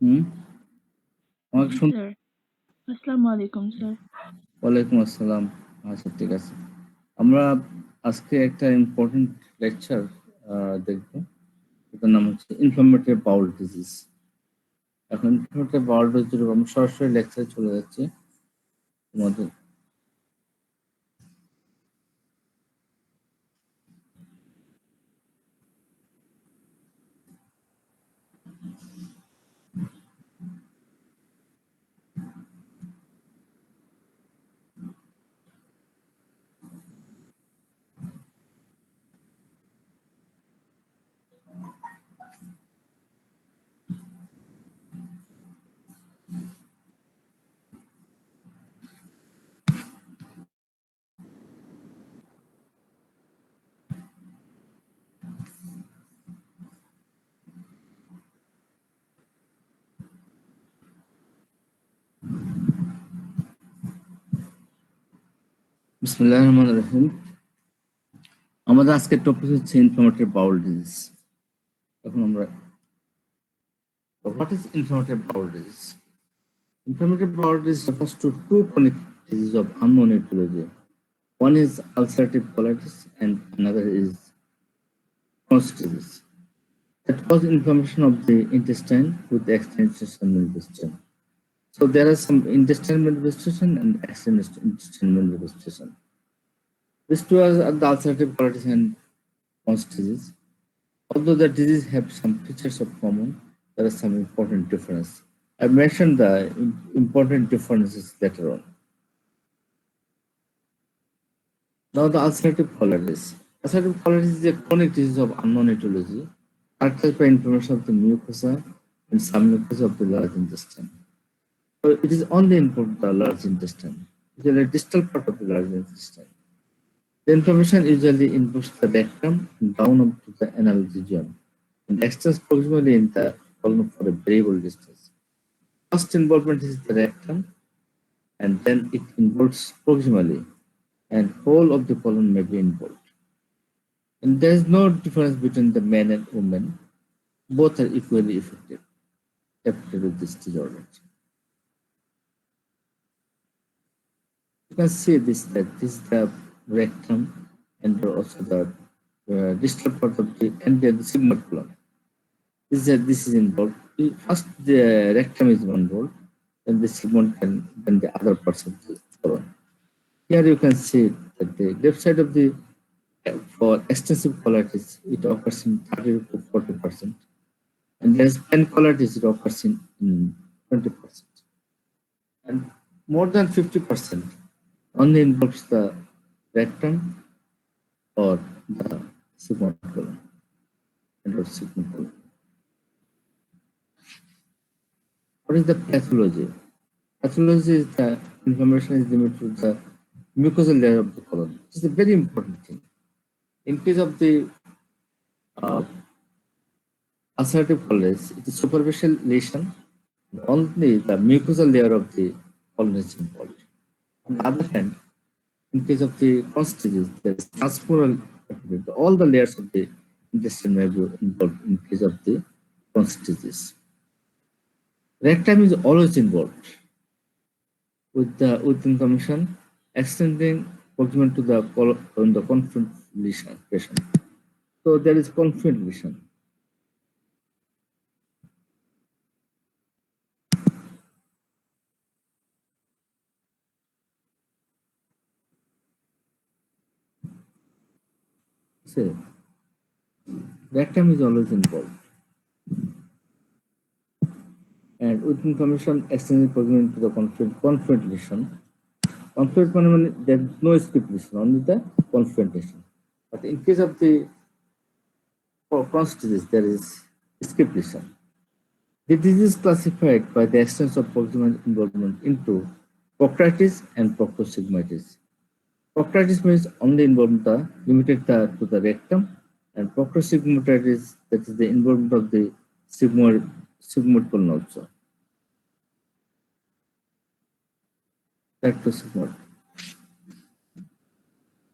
হুম, আমাকে জি শুন। স্যার। আসসালামু আলাইকুম স্যার। ওয়ালাইকুম আসসালাম। আচ্ছা, ঠিক আছে। আমরা আজকে একটা ইম্পর্টেন্ট লেকচার দেখব। এটার নাম হচ্ছে ইনফ্লামেটরি বাউল ডিজিজ। এখন ইনফ্লামেটরি বাউল ডিজিজ আমরা সরাসরি লেকচারে চলে যাচ্ছি। তোমাদের বিসমিল্লাহির রহমানির রহিম। আমাদের আজকের টপিক হচ্ছে ইনফ্লামেটরি বাউল ডিজিজ। এখন আমরা what is inflammatory bowel disease? Inflammatory bowel disease refers to two chronic diseases of unknown etiology. One is ulcerative colitis and another is Crohn's disease that cause inflammation of the intestine with external manifestation. So there are some intestinal manifestation and external intestinal manifestation. These two are the ulcerative colitis and Crohn's disease. Although the disease have some features of common, there are some important differences. I mentioned the important differences later on. Now the ulcerative colitis. Ulcerative colitis is a chronic disease of unknown etiology, characterized by inflammation of the mucosa and some mucosa of the large intestine. So it is only in the large intestine. It is a distal part of the large intestine. The inflammation usually involves the rectum and down up to the anal region and extends proximally in the colon for a variable distance. First involvement is the rectum and then it involves proximally and whole of the colon may be involved. And there is no difference between the men and women. Both are equally affected with this disorder. You can see this that this is the rectum and also the distal part of the and the sigmoid colon. This is involved. First, the rectum is involved, then the sigmoid, and then the other parts of the colon. Here you can see that the left side of the for extensive colitis, it occurs in 30 to 40%. And there's pen colitis, it occurs in 20%. And more than 50% only involves the rectum or the sigmoid colon and or sigmoid colon. What is the pathology? Pathology is the inflammation is limited to the mucosal layer of the colon. This is a very important thing. In case of the uh, ulcerative colitis, it is superficial lesion. Only the mucosal layer of the colon is involved. On the other hand, in case of the Crohn's disease, there is transmural activity. All the layers of the intestine may be involved in case of the Crohn's disease. Rectum is always involved with inflammation extending proximal to the on the confluent lesion patient. So there is confluent lesion. See, rectum is always involved. And with inflammation extending proximal to the confluent lesion. Confluent means there is no skip lesion, only the confluent lesion. But in case of the Crohn's disease, there is skip lesion. The disease is classified by the extent of proximal involvement into proctitis and proctosigmoides. Proctitis means only involvement limited to the rectum, and proctosigmoides, that is the involvement of the sigmoid colon also. Rectosigmoid.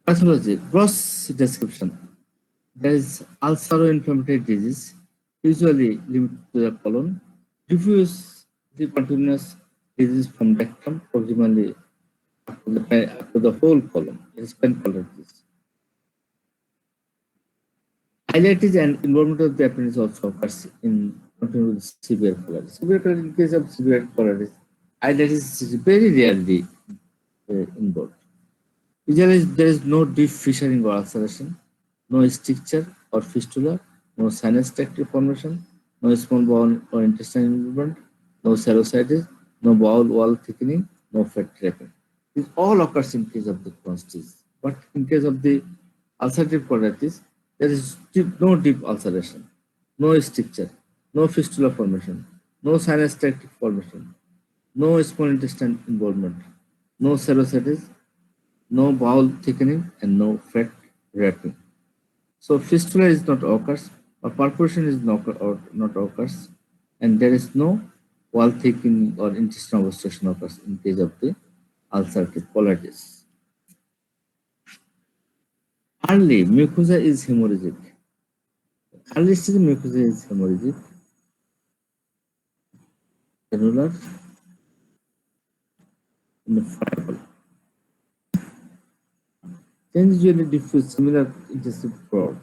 Pathology, gross description. There is ulcero-inflammatory disease, usually limited to the colon. Diffuse the continuous disease from rectum proximally up to the whole colon. It is pancreatitis. Highlighted and involvement of the appendix also occurs in continuous severe colitis. Severe colitis, in case of severe colitis, highlighted is very rarely involved. Usually, there is no deep fissuring or ulceration, no stricture or fistula, no sinus tract formation, no small bowel or intestinal movement, no serositis, no bowel wall thickening, no fat trapping. This all occurs in case of the Crohn's disease. But in case of the ulcerative colitis, there is no deep ulceration, no stricture, no fistula formation, no sinus tract formation, no small intestine involvement, no serositis, no bowel thickening, and no fat wrapping. So fistula is not occurs, or perforation is not occurs, and there is no wall thickening or intestinal obstruction occurs in case of the ulcerative colitis. Early mucosa is hemorrhagic. Early stage mucosa is hemorrhagic, granular, and friable. Change usually diffuse similar intestinal fraud.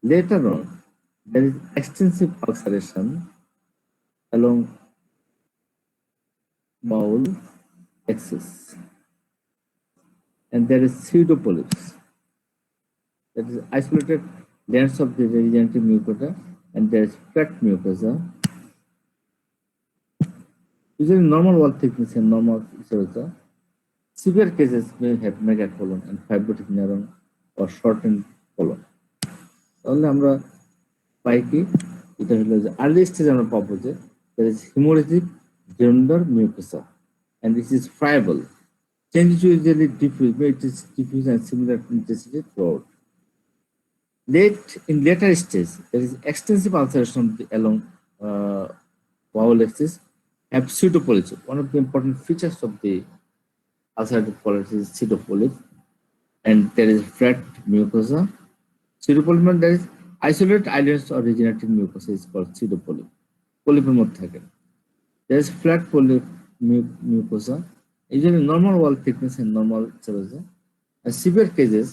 Later on, there is extensive ulceration along bowel axis, and there is pseudopolyps, that is isolated layers of the regenerative mucosa, and there is flat mucosa. Usually normal wall thickness and normal mucosa. Severe cases may have megacolon and fibrotic neuron or shortened colon. তাহলে আমরা পাই কি এটা হলো যে early stage আমরা পাবো যে there is hemorrhagic granular mucosa and this is friable. Changes usually diffuse, but it is diffuse and similar intensity throughout. In later stage, there is extensive ulceration along bowel axis and pseudopolyps. One of the important features of the ulcerative colitis is pseudopolyp, and there is flat mucosa. Pseudopolyp means there is isolated islands or regenerative mucosa is called pseudopolyp. Polyp there is flat polyp mucosa, usually normal wall thickness and normal serosa. In severe cases,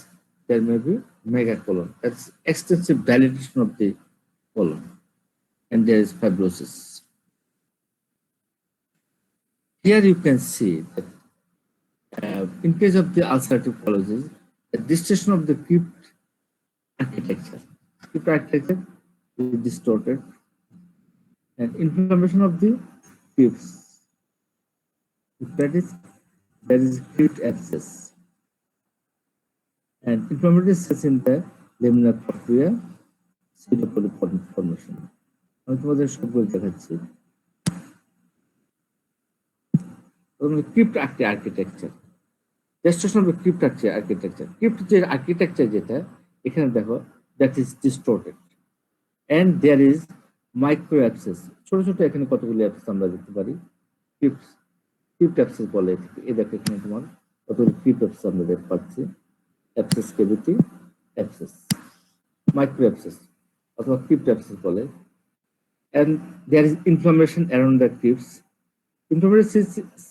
there may be megacolon. That's extensive dilatation of the colon, and there is fibrosis. Here you can see that in case of the ulcerative colitis, the distortion of the crypt architecture. Crypt architecture is distorted, and inflammation of the crypts. That is, there is crypt abscess, and inflammatory cells in the laminar propria, pseudopolyp formation. আমি তোমাদের সবগুলো দেখাচ্ছি। crypt architecture. Distortion of the crypt architecture. Crypt যে architecture যেটা এখানে দেখো, that is distorted, and there is micro abscess. ছোট ছোট এখানে কতগুলো abscess আমরা দেখতে পারি। crypt abscess বলে। এই দেখো এখানে তোমার কতগুলো crypt abscess আমরা দেখতে পাচ্ছি। abscess cavity, abscess, micro abscess অথবা crypt abscess বলে, and there is inflammation around the crypts. Inflammatory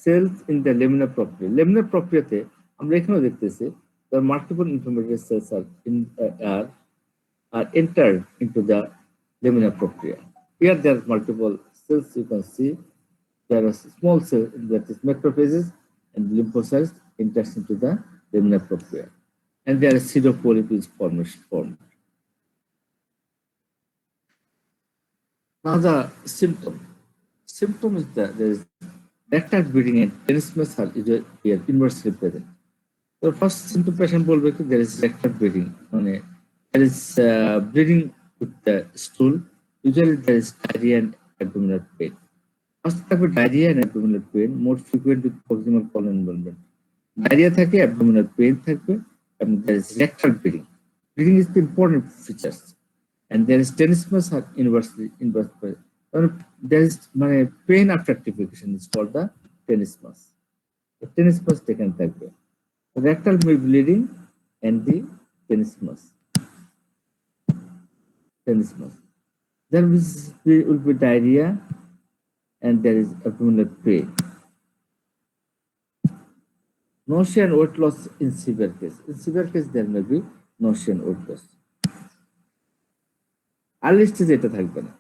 cells in the laminar propria. Laminar propriaতে আমরা এখানেও দেখতেছি there are multiple inflammatory cells are entered into the laminar propria. Here there are multiple cells. You can see there are small cells, that is macrophages and lymphocytes, enters into the laminar propria, and there is pseudopolyp is formed. Now the symptom is that there is rectal bleeding and tenesmus are here inversely present. So first symptom patient বলবে কি there is rectal bleeding, মানে there is bleeding with the stool. Usually there is diarrhea and abdominal pain. First থাকবে diarrhea and abdominal pain, more frequent with proximal colon involvement. Diarrhea থাকে, abdominal pain থাকবে, and there is rectal bleeding. Bleeding is the important features, and there is tenesmus are inversely present. There is pain after actification is called the tenesmus. The tenesmus taken থাকবে. Rectal bleeding and the tenesmus. There will be diarrhea and there is abdominal pain. Nausea and weight loss in severe case. In severe case, there may be nausea and weight loss. Early stage এটা থাকবে না।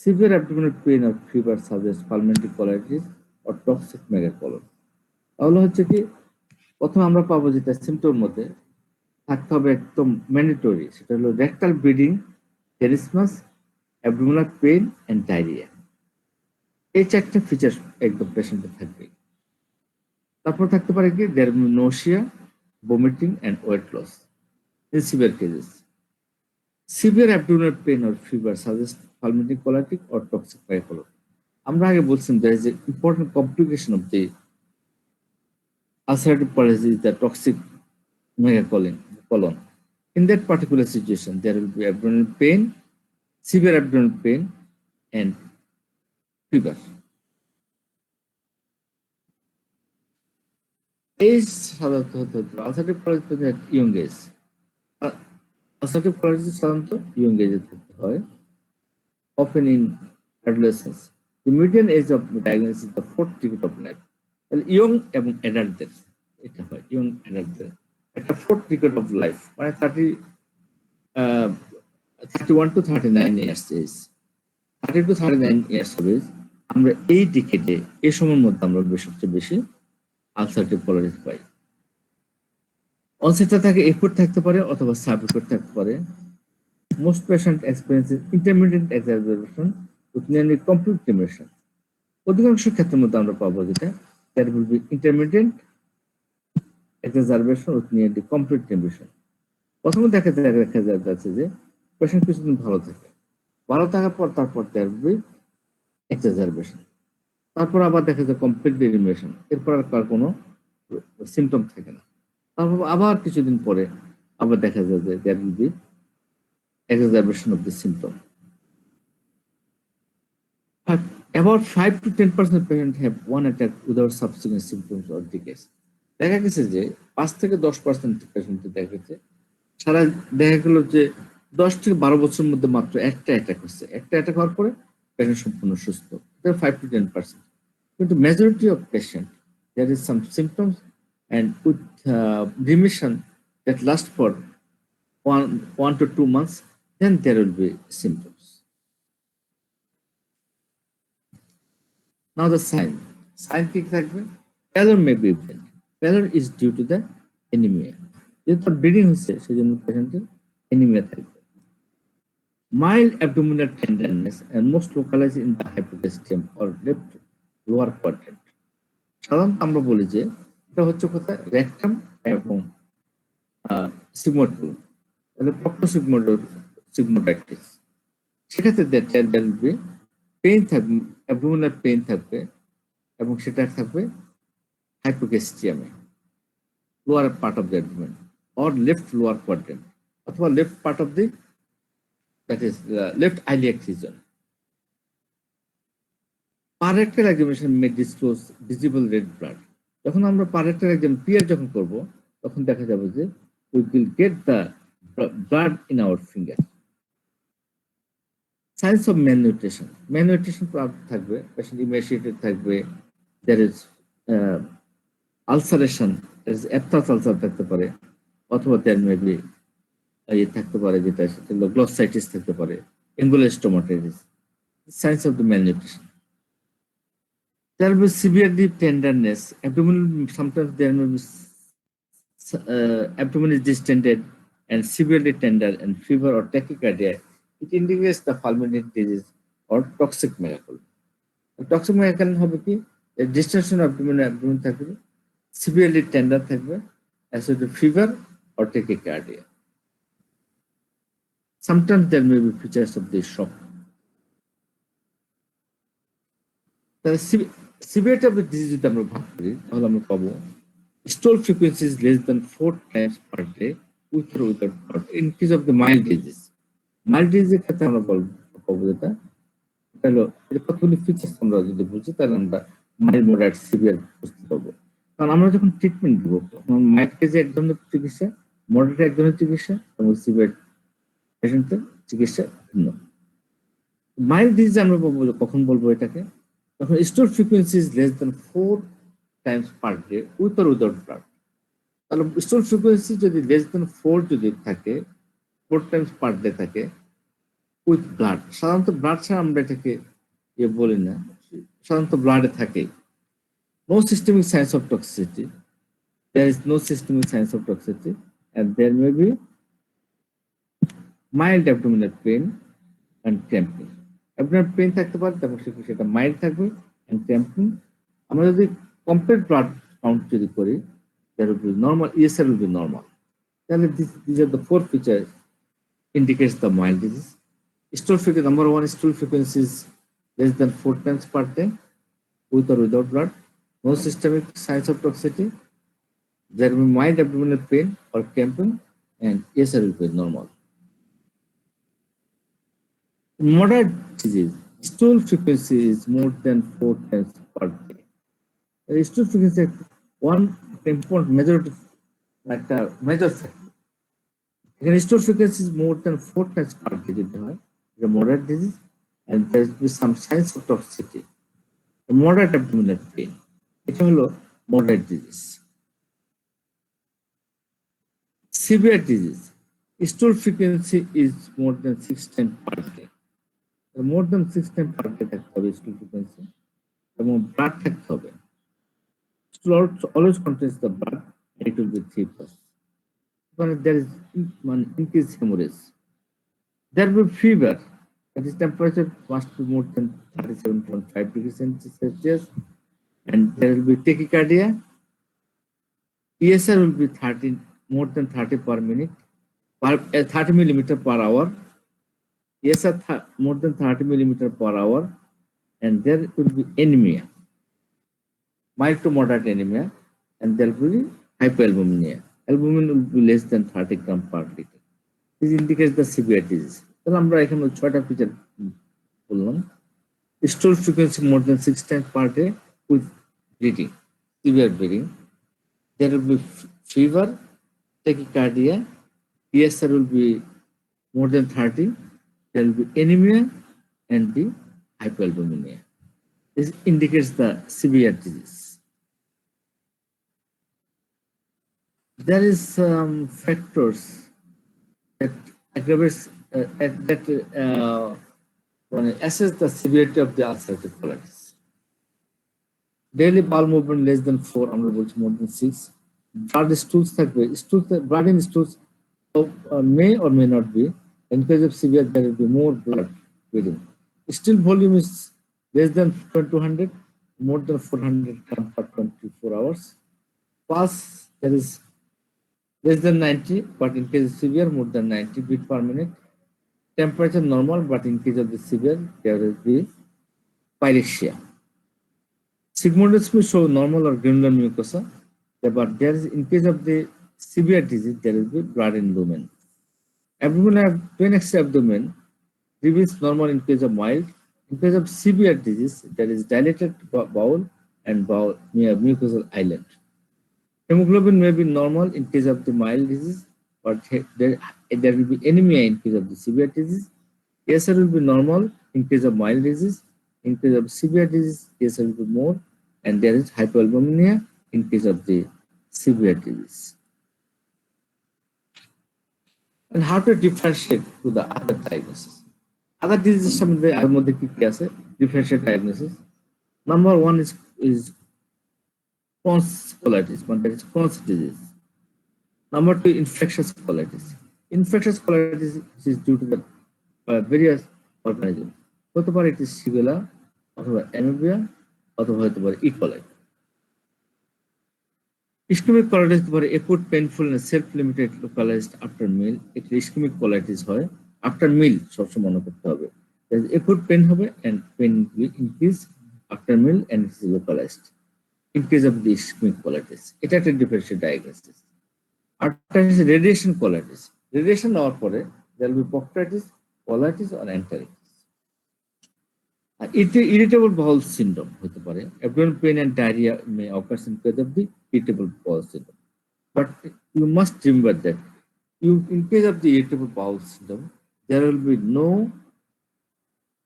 Severe abdominal pain or fever suggests pulmonary colitis or toxic megacolon. তাহলে হচ্ছে কি প্রথমে আমরা পাবো যেটা সিমটম মধ্যে থাকতে হবে একদম ম্যান্ডেটরি, সেটা হলো rectal bleeding, tenesmus, abdominal pain and diarrhoea. এই চারটা ফিচার একদম পেশেন্টের থাকবে। তারপর থাকতে পারে কি there nausea, vomiting and weight loss in severe cases. Severe abdominal pain or fever suggest pulmonary colitis or toxic megacolon. আমরা আগে বলছিলাম there is an important complication of the ulcerative colitis is the toxic megacolon. In that particular situation, there will be abdominal pain, severe abdominal pain, and fever. Age সাধারণত হতে ulcerative colitis at young age. ulcerative colitis সাধারণত young age থাকতে হয়, often in adolescence. The median age of diagnosis is the 4th decade of life. Young এবং অ্যাডাল্টদের এটা হয়, young অ্যাডাল্টদের একটা 4th decade of life, মানে 31 to 39 years age, 30 to 39 years of age, আমরা এই ডিকেডে এই সময়ের মধ্যে আমরা সবচেয়ে বেশি আলসারেটিভ কোলাইটিস পাই। অনসেটটা থাকে একুট থাকতে পারে অথবা সাব একুট থাকতে পারে। Most patient experiences intermediate exacerbation with nearly complete remission. অধিকাংশ ক্ষেত্রের মধ্যে আমরা পাবো যেটা there will be intermittent exacerbation with nearly complete remission. প্রথমে দেখা যাচ্ছে যে পেশেন্ট কিছুদিন ভালো থাকে, ভালো থাকার পর তারপর there will be exacerbation, তারপর আবার দেখা যায় কমপ্লিট রিমিশন, এরপর আর কোনো সিমটম থাকে না, তারপর আবার কিছুদিন পরে আবার দেখা যায় যে there will be exacerbation of the symptom. About 5 to 10% patients have one attack without subsequent symptoms or decays. দেখা গেছে যে 5 থেকে 10% পেশেন্ট দেখা গেছে সারা দেখা গেল যে 10 থেকে 12 বছরের মধ্যে মাত্র একটা অ্যাটাক হচ্ছে, একটা অ্যাটাক হওয়ার পরে পেশেন্ট সম্পূর্ণ সুস্থ। এটা 5 to 10%, কিন্তু majority of patient there is some symptoms and with remission that last for 1 to 2 months, then there will be symptoms. Now the sign কি থাকবে? Pallor may be present. Pallor is due to the anemia. যেহেতু bleeding হচ্ছে সেজন্য পেশেন্টের anemia থাকবে। Mild abdominal tenderness and most localized in the hypogastrium or left lower quadrant. সাধারণত আমরা বলি যে এটা হচ্ছে কোথায় রেকটাম এবং সিগমোইড, তাহলে প্রক্টোসিগমোইডাইটিস। সেক্ষেত্রে there will be পেইন থাকবে, অ্যাবডোমিনাল পেইন থাকবে এবং সেটা থাকবে হাইপোগ্যাস্ট্রিয়ামে, lower part of the abdomen or left lower quadrant অথবা left part of the that is left iliac region. Per rectal examination may disclose visible red blood. যখন আমরা পারেক্টাল exam peer যখন করব তখন দেখা যাবে যে we will get the blood in our finger. Signs of malnutrition থাকবে, পেশেন্ট ইমাশিয়েটেড থাকবে, there is ulceration, there is aphthous ulcer থাকতে পারে অথবা there may be থাকতে পারে যেটা সেটা হলো গ্লসাইটিস থাকতে পারে, angular stomatitis. Signs of the malnutrition, there will be severe deep tenderness, abdominal, sometimes there may be abdomen is distended and severely tender and fever or tachycardia. It indicates the pulmonary disease or toxic megacolon. Toxic megacolon হবে কি distension of abdomen থাকবে, severely tender থাকবে, associated fever or tachycardia. Sometimes there may be features of the shock. The severity of the disease যদি আমরা ভাগ করি তাহলে আমরা পাবো stool frequency is less than 4 times per day with or without blood. In case of the mild disease, এর ক্ষেত্রে আমরা পাবো যেটা হলো কতগুলি ফিচার্স আমরা যদি বুঝি তাহলে আমরা মাইল্ড, মডারেট, সিভিয়ার বুঝতে পারবো। কারণ আমরা যখন ট্রিটমেন্ট দেবো তখন মাইল্ড কেসে এক ধরনের চিকিৎসা, মডারেট এক ধরনের চিকিৎসা এবং সিভিয়ার পেশেন্টের চিকিৎসা ভিন্ন। মাইল্ড ডিজিজ আমরা কখন বলবো এটাকে তখন stool frequency is less than 4 times per day with or without blood. তাহলে stool frequency যদি less than 4 যদি থাকে, 4 times per day থাকে উইথ ব্লাড, সাধারণত ব্লাড ছাড়া আমরা এটাকে বলি না, সাধারণত ব্লাডে থাকে। No systemic signs of toxicity, there is no systemic signs of toxicity, and there may be mild abdominal pain and cramping. Abdominal pain থাকতে পারে, তারপর সেটা মাইল্ড থাকবে and cramping. আমরা যদি কমপ্লিট ব্লাড কাউন্ট যদি করি, there will be normal, ESR will be normal. তাহলে these are the four features indicates the mild disease. Stool frequency, number one, stool frequency is less than 4 times per day with or without blood. No systemic signs of toxicity. There will be mild abdominal pain or cramping, and ESR will be normal. Moderate disease, stool frequency is more than 4 times per day. The stool frequency one important majority, like a major factor. Again, stool frequency is more than 4 times per day যদি হয়, the moderate disease, and there will be some signs of toxicity. The moderate abdominal pain, এটা হলো moderate disease. Severe disease, stool frequency is more than 6 times per day. More than 6 times per day থাকতে হবে stool frequency, এবং blood থাকতে হবে। Stool always contains the blood, and it will be 3+. When there is increased hemorrhage, there will be fever, that is temperature must be more than 37.5 degrees Celsius, and there will be tachycardia. ESR will be 30, more than 30 per minute, 30 millimeter per hour. ESR more than 30 millimeter per hour, and there will be anemia, mild to moderate anemia, and there will be hypoalbuminemia. Albumin will be less than 30 gram per liter. This indicates the severe disease. তাহলে আমরা এখানে 6টা feature বললাম। Stool frequency more than 6 times per day with bleeding, severe bleeding. There will be fever, tachycardia, ESR will be more than 30. There will be anemia and the hypoalbuminemia. This indicates the severe disease. There is some factors that aggravates assess the severity of the ulcerative colitis. Daily bowel movement less than 4, আমরা বলছি more than 6. Blood stools থাকবে, blood in stools may or may not be. In case of severe, there will be more blood within. Stool volume is less than 200, more than 400 gram per 24 hours. Pulse, there is less than 90, but in case of severe, more than 90 beat per minute. Temperature normal, but in case of the severe, there will be pyrexia. Sigmoidoscopy show normal or granular mucosa, but there is, in case of the severe disease, there will be blood in lumen. Abdominal pain extra abdomen reveals normal in case of mild. In case of severe disease, there is dilated bowel and bowel near mucosal island. Hemoglobin may be normal in case of the mild disease, but there will be anemia in case of the severe disease. ESR will be normal in case of mild disease. In case of severe disease, ESR will be more, and there is hypoalbuminemia in case of the severe disease. And how to differentiate to the other diagnosis? Other diseases সম্বন্ধে এর মধ্যে কি কি আছে? Differentiate diagnosis. Number one is Crohn's colitis, that is Crohn's disease. Number two, infectious colitis. Infectious colitis is due to the various organisms. হতে পারে it is Shigella, অথবা Amoeba, অথবা হতে পারে E. coli. Ischemic colitis হতে পারে acute painful and self-limited localized after meal. এটা ischemic colitis হয় after meal, সবসময় মনে করতে হবে। Acute pain হবে and pain will increase after meal and it is localized. In case of the ischemic colitis, এটা একটা differential diagnosis. After radiation colitis, radiation হওয়ার পরে there will be proctitis, colitis or enteritis. Irritable bowel syndrome হতে পারে, abdominal pain and diarrhea may occur in case of the irritable bowel syndrome. But you must remember that in case of the irritable bowel syndrome, there will be no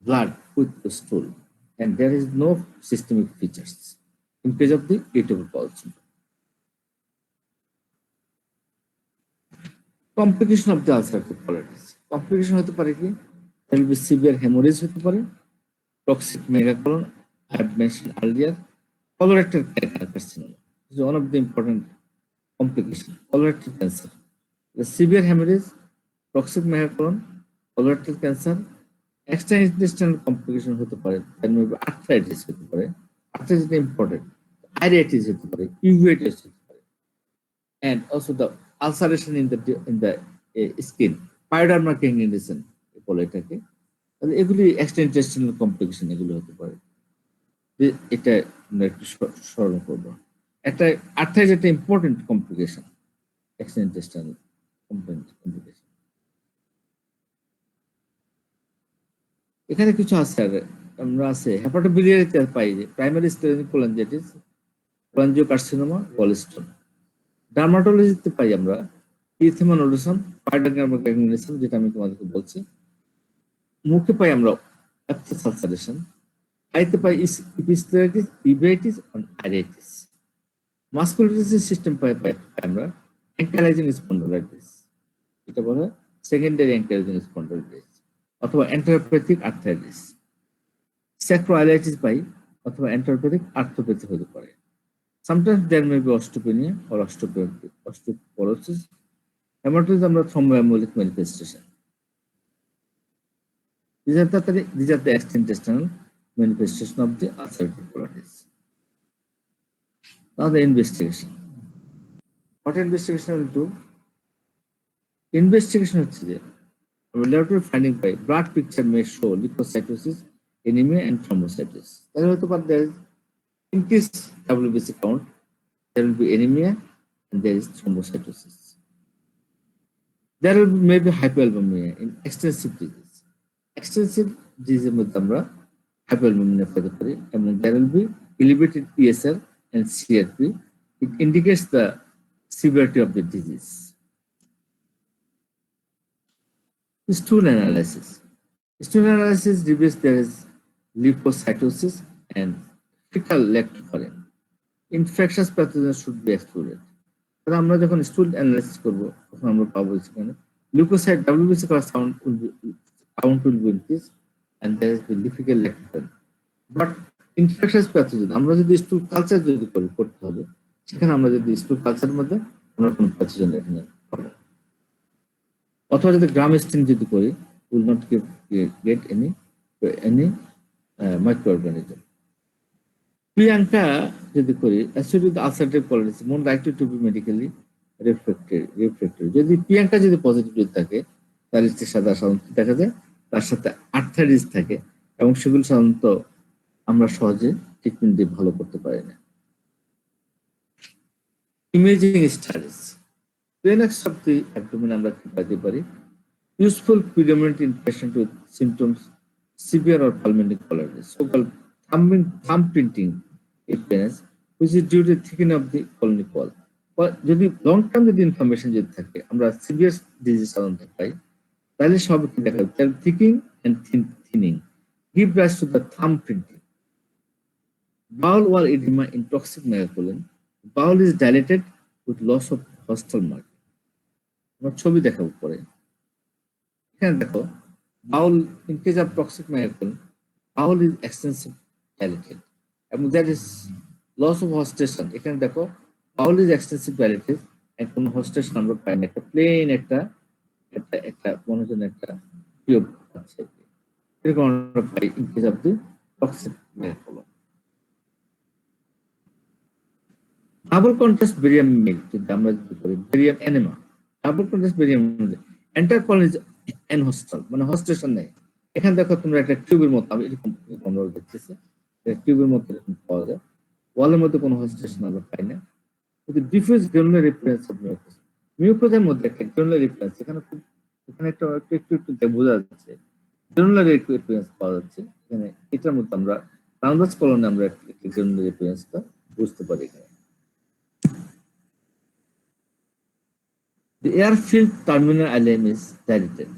blood with the stool. and there is no systemic features in case of the irritable bowel syndrome. Complication of the ulcerative colitis. Complication হতে পারে কি? There will be severe hemorrhage হতে পারে, toxic megacolon, I have mentioned earlier, colorectal carcinoma. This is one of the important complications. Colorectal cancer. The severe hemorrhage, toxic megacolon, colorectal cancer, extraintestinal complication হতে পারে, there may be arthritis হতে পারে, arthritis is important, iritis হতে পারে, uveitis হতে পারে, and also the ulceration in the skin, pyoderma gangrenation বলে এটাকে। তাহলে এগুলি extraintestinal complication এগুলো হতে পারে। এটা আমরা একটু স্মরণ করবো। একটা আর্থ্রাইটিস একটা ইম্পর্টেন্ট কমপ্লিকেশন, extraintestinal complication। এখানে কিছু আছে, আর আমরা আছে হেপাটোবিলিয়ারিতে পাই যে primary sclerotic cholangitis, cholangiocarcinoma, gallstone. ডার্মাটোলজিতে পাই আমরা ইরিথেমা নোডোসাম, পায়োডার্মা গ্যাংগ্রেনেশন, যেটা আমি তোমাদেরকে বলছি। মুখে পাই আমরা অ্যাপসাস আলসারেশন, আইতে পাই ইপিস্ক্লেরাইটিস, ইউভেইটিস, আইরাইটিস। মাসকুলার সিস্টেম পাই আমরা অ্যাঙ্কাইলোজিং স্পন্ডলাইটিস, এটা বলা হয় সেকেন্ডারি অ্যাঙ্কাইলোজিং স্পন্ডলাইটিস অথবা এন্টারোপ্যাথিক আর্থ্রাইটিস। স্যাক্রোআইলাইটিস পাই অথবা এন্টারোপ্যাথিক আর্থ্রোপ্যাথি হতে পারে। Sometimes there may be osteopenia or osteoporosis. Hematosis আমরা thromboembolic manifestation. These are the extraintestinal manifestation of the ulcerative colitis. Now the investigation. What investigation will do? Investigation হচ্ছে যে laboratory finding by blood picture may show leukocytosis, anemia, and thrombocytosis. তাহলে হতে পারে there is increased WBC count, there will be anemia, and there is thrombocytosis. There will be maybe hypoalbuminemia in extensive disease. Extensive disease মধ্যে আমরা hypoalbuminemia পেতে পারি, এবং there will be elevated ESR and CRP. It indicates the severity of the disease. Stool analysis. Stool analysis reveals there is leukocytosis and fecal lactoferrin. Infectious pathogens should be excluded. তাহলে আমরা যখন স্টুল analysis করবো তখন আমরা পাবো সেখানে leucocyte WBC count will be increased and there is the fecal lactoferrin. But infectious pathogen আমরা যদি স্টুল কালচার যদি করতে হবে, সেখানে আমরা যদি স্টুল কালচারের মধ্যে আমরা কোনো প্যাথোজেন এখানে পাবো, অথবা যদি গ্রাম স্টেন যদি করি will not get any microorganism. Priyanka যদি করি ulcerative colitis more likely to be medically refractory. যদি প্রিয়াঙ্কা যদি পজিটিভ থাকে তাহলে সাধারণত দেখা যায় তার সাথে আর্থ্রাইটিস থাকে, এবং সেগুলো সাধারণত আমরা সহজে ট্রিটমেন্ট দিয়ে ভালো করতে পারি না। Imaging studies, plain X of the abdomen আমরা কি পাইতে পারি? Useful predominant in patient with symptoms severe or pulmonary colitis, so-called thumbprinting appearance, which is due to thickening of the colonic wall. যদি লং টার্ম যদি ইনফরমেশন যদি থাকে, আমরা severe disease সাধারণত পাই, তাহলে সব কি দেখা যাচ্ছে thickening and thinning give rise to the thumbprinting. Bowel wall edema in toxic megacolon. Bowel is dilated with loss of hostile margin. আমরা ছবি দেখাবো পরে। এখানে দেখো bowel in case of toxic megacolon, bowel is extensive dilated, এবং that is loss of hostation. এখানে দেখো bowel is extensive dilated and কোনো hostation আমরা পাই না, একটা প্লেন একটা মনে হয় একটা টিউব আছে, এরকম আমরা পাই in case of the toxic megacolon. Double contrast barium meal যদি আমরা যদি করি barium enema, double contrast barium enter colon is এনহোস্টাল, মানে হস্টেশন নেই। এখানে দেখো তোমরা একটা টিউবের মতো এরকম আমরা দেখতেছি, টিউবের মতো এরকম পাওয়া যায়, ওয়ালের মধ্যে কোনো হস্টেশন আমরা পাই না। কিন্তু diffuse granular reference of mucosa, মিউকোসের মধ্যে একটা গ্রানুলার রিফারেন্স, এখানে একটা একটু বোঝা যাচ্ছে গ্রানুলার রিফারেন্স পাওয়া যাচ্ছে এখানে। এটার মধ্যে আমরা ট্রান্সভার্স কলনে আমরা একটা গ্রানুলার রিফারেন্সটা বুঝতে পারি এখানে। The air-filled terminal ileum is dilated.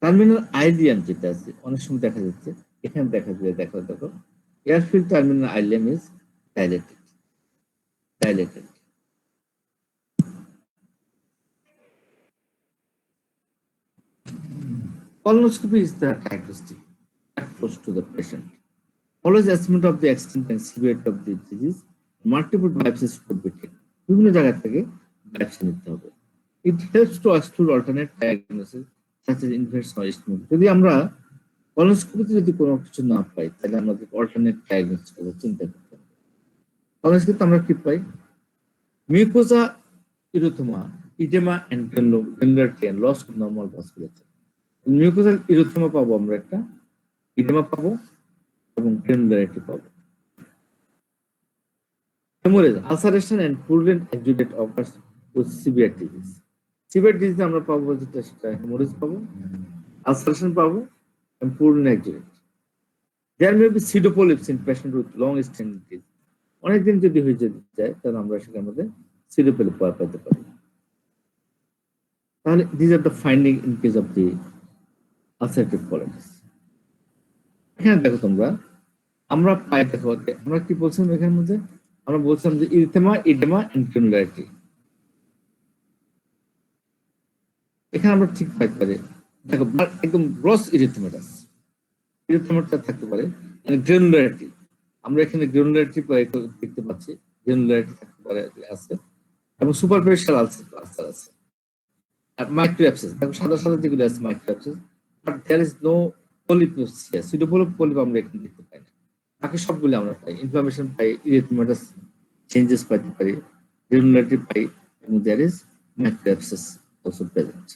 Terminal ileum যেটা আছে অনেক সময় দেখা যাচ্ছে এখানে দেখো air filled terminal ileum is dilated. Colonoscopy is the diagnostic approach to the patient. Always assessment of the extent and severity of the disease. Multiple biopsies could be taken. বিভিন্ন জায়গা থেকে biopsy নিতে হবে। It helps to explore alternate diagnosis such as infection or ischemia. যদি আমরা কলোনোস্কোপিতে যদি কোনো কিছু না পাই, তাহলে আমাদের অল্টারনেট ডায়াগনোসিস কথা চিন্তা করতে হবে। কলোনোস্কোপিতে আমরা কি পাই? Mucosa erythema, oedema and granularity and loss of normal vascularity. Mucosal erythema পাবো আমরা একটা, ইডেমা পাবো এবং গ্রানুলারিটি পাবো। Haemorrhage, ulceration and purulent exudate occurs with severe disease. Severe disease আমরা পাবো যেটা সেটা হেমোরেজ পাবো, আলসারেশন পাবো এবং purulent exudate. There may be pseudopolyps in patient with long standing disease. অনেকদিন যদি হয়ে যেতে যায় তাহলে আমরা সেখানে মধ্যে pseudopolyp পেতে পারি। তাহলে these are the finding in case of the ulcerative colitis. এখানে দেখো তোমরা, আমরা পাই দেখো আমরা কি বলছিলাম এখানের মধ্যে, আমরা বলছিলাম যে ইরিথেমা, ইডেমা এন্ড গ্রানুলারিটি। এখানে আমরা ঠিক পাইতে পারি, দেখো একদম গ্রস ইরিথেমাটাস, ইরিথেমাটা থাকতে পারে। গ্রানুলারিটি, আমরা এখানে গ্রানুলারিটি দেখতে পাচ্ছি, গ্রানুলারিটি থাকতে পারে আছে, এবং সুপারফিশিয়াল আলসার আছে। আর মাইক্রোঅ্যাবসেস, দেখো সাদা সাদা যেগুলো আছে microabscess, but there is no polyp here. Polyp আমরা এখানে দেখতে পাই না, বাকি সবগুলো আমরা পাই। ইনফ্লামেশন পাই, ইরিথেমাটাস চেঞ্জেস পাইতে পারি, গ্রানুলারিটি পাই, এবং there is microabscess also present.